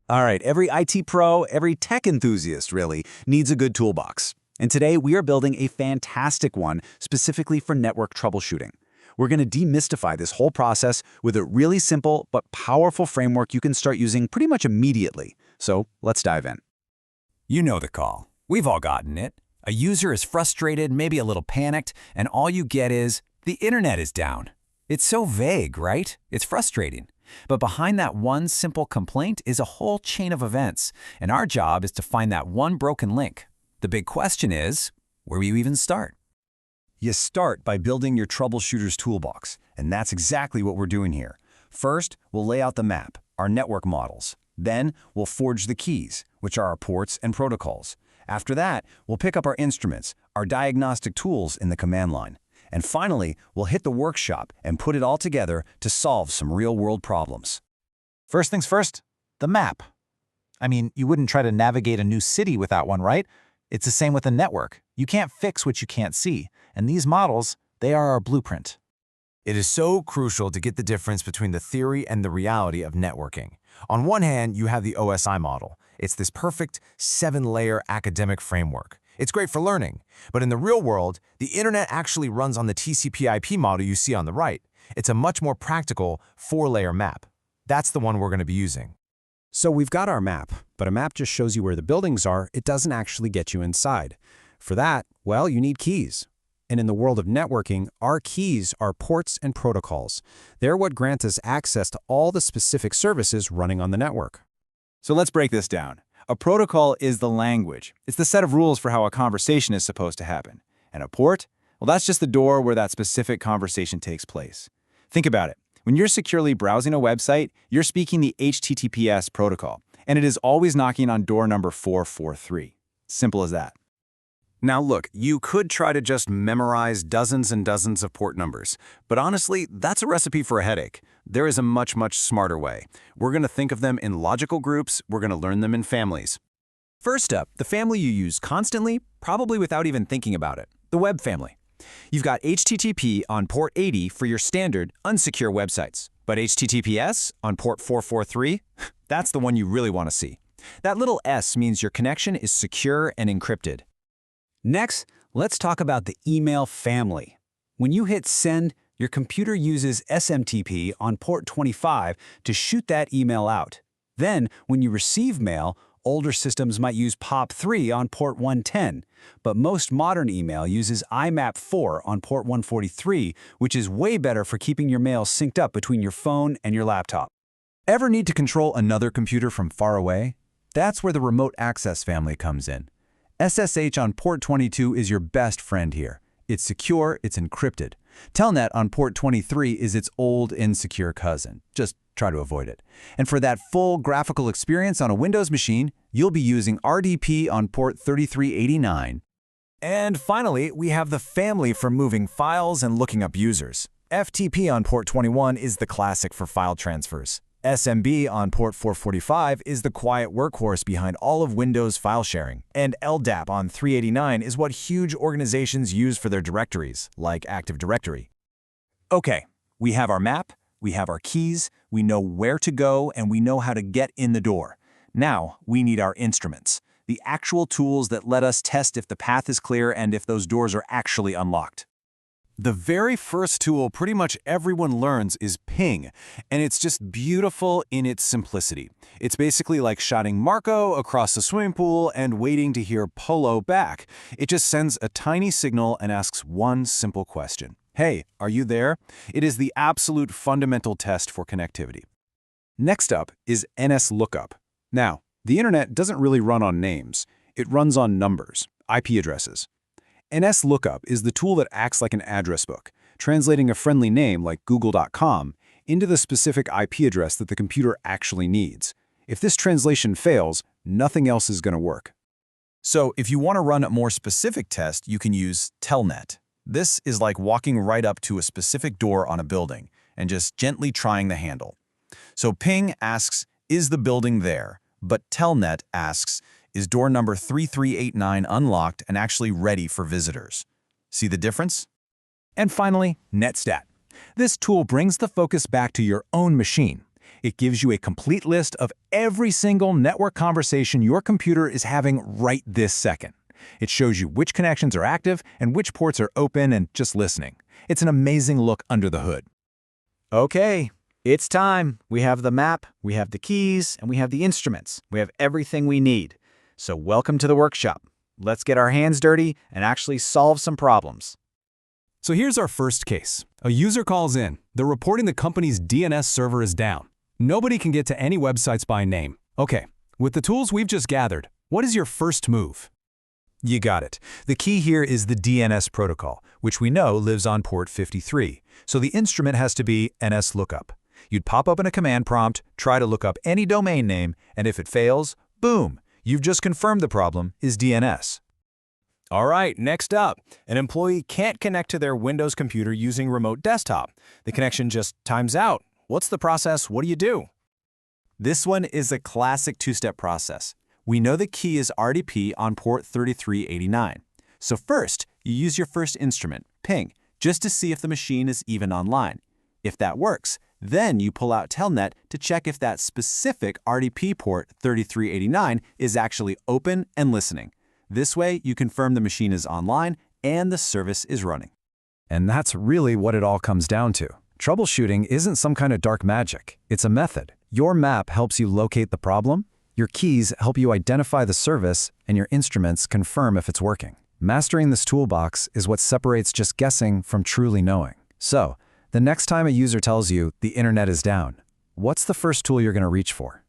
All right, every IT pro, every tech enthusiast really, needs a good toolbox. And today we are building a fantastic one specifically for network troubleshooting. We're going to demystify this whole process with a really simple but powerful framework you can start using pretty much immediately. So let's dive in. You know the call. We've all gotten it. A user is frustrated, maybe a little panicked, and all you get is, the internet is down. It's so vague, right? It's frustrating. But behind that one simple complaint is a whole chain of events, and our job is to find that one broken link. The big question is, where do you even start? You start by building your troubleshooter's toolbox, and that's exactly what we're doing here. First, we'll lay out the map, our network models. Then, we'll forge the keys, which are our ports and protocols. After that, we'll pick up our instruments, our diagnostic tools in the command line. And finally, we'll hit the workshop and put it all together to solve some real-world problems. First things first, the map. I mean, you wouldn't try to navigate a new city without one, right? It's the same with a network. You can't fix what you can't see. And these models, they are our blueprint. It is so crucial to get the difference between the theory and the reality of networking. On one hand, you have the OSI model. It's this perfect 7-layer academic framework. It's great for learning, but in the real world, the internet actually runs on the TCP/IP model you see on the right. It's a much more practical 4-layer map. That's the one we're going to be using. So we've got our map, but a map just shows you where the buildings are. It doesn't actually get you inside. For that, well, you need keys. And in the world of networking, our keys are ports and protocols. They're what grant us access to all the specific services running on the network. So let's break this down. A protocol is the language. It's the set of rules for how a conversation is supposed to happen. And a port? Well, that's just the door where that specific conversation takes place. Think about it. When you're securely browsing a website, you're speaking the HTTPS protocol, and it is always knocking on door number 443. Simple as that. Now look, you could try to just memorize dozens and dozens of port numbers, but honestly, that's a recipe for a headache. There is a much smarter way. We're going to think of them in logical groups, we're going to learn them in families. First up, the family you use constantly, probably without even thinking about it, the web family. You've got HTTP on port 80 for your standard, unsecure websites. But HTTPS on port 443, that's the one you really want to see. That little S means your connection is secure and encrypted. Next, let's talk about the email family. When you hit send, your computer uses SMTP on port 25 to shoot that email out. Then, when you receive mail, older systems might use POP3 on port 110, but most modern email uses IMAP4 on port 143, which is way better for keeping your mail synced up between your phone and your laptop. Ever need to control another computer from far away? That's where the remote access family comes in. SSH on port 22 is your best friend here. It's secure, it's encrypted. Telnet on port 23 is its old, insecure cousin. Just try to avoid it. And for that full graphical experience on a Windows machine, you'll be using RDP on port 3389. And finally, we have the family for moving files and looking up users. FTP on port 21 is the classic for file transfers. SMB on port 445 is the quiet workhorse behind all of Windows file sharing. And LDAP on 389 is what huge organizations use for their directories, like Active Directory. Okay, we have our map, we have our keys, we know where to go, and we know how to get in the door. Now, we need our instruments, the actual tools that let us test if the path is clear and if those doors are actually unlocked. The very first tool pretty much everyone learns is ping, and it's just beautiful in its simplicity. It's basically like shouting Marco across a swimming pool and waiting to hear Polo back. It just sends a tiny signal and asks one simple question. Hey, are you there? It is the absolute fundamental test for connectivity. Next up is NSLOOKUP. Now, the internet doesn't really run on names. It runs on numbers, IP addresses. NSLOOKUP is the tool that acts like an address book, translating a friendly name like google.com into the specific IP address that the computer actually needs. If this translation fails, nothing else is going to work. So if you want to run a more specific test, you can use Telnet. This is like walking right up to a specific door on a building and just gently trying the handle. So ping asks, is the building there? But Telnet asks, is door number 3389 unlocked and actually ready for visitors? See the difference? And finally, NetStat. This tool brings the focus back to your own machine. It gives you a complete list of every single network conversation your computer is having right this second. It shows you which connections are active and which ports are open and just listening. It's an amazing look under the hood. Okay, it's time. We have the map, we have the keys, and we have the instruments. We have everything we need. So welcome to the workshop. Let's get our hands dirty and actually solve some problems. So here's our first case. A user calls in. They're reporting the company's DNS server is down. Nobody can get to any websites by name. Okay, with the tools we've just gathered, what is your first move? You got it. The key here is the DNS protocol, which we know lives on port 53. So the instrument has to be NSLOOKUP. You'd pop open a command prompt, try to look up any domain name, and if it fails, boom, you've just confirmed the problem is DNS. All right, next up. An employee can't connect to their Windows computer using remote desktop. The connection just times out. What's the process? What do you do? This one is a classic two-step process. We know the key is RDP on port 3389. So first, you use your first instrument, ping, just to see if the machine is even online. If that works, then you pull out Telnet to check if that specific RDP port 3389 is actually open and listening. This way, you confirm the machine is online and the service is running. And that's really what it all comes down to. Troubleshooting isn't some kind of dark magic. It's a method. Your map helps you locate the problem, your keys help you identify the service, and your instruments confirm if it's working. Mastering this toolbox is what separates just guessing from truly knowing. So, the next time a user tells you the internet is down, what's the first tool you're going to reach for?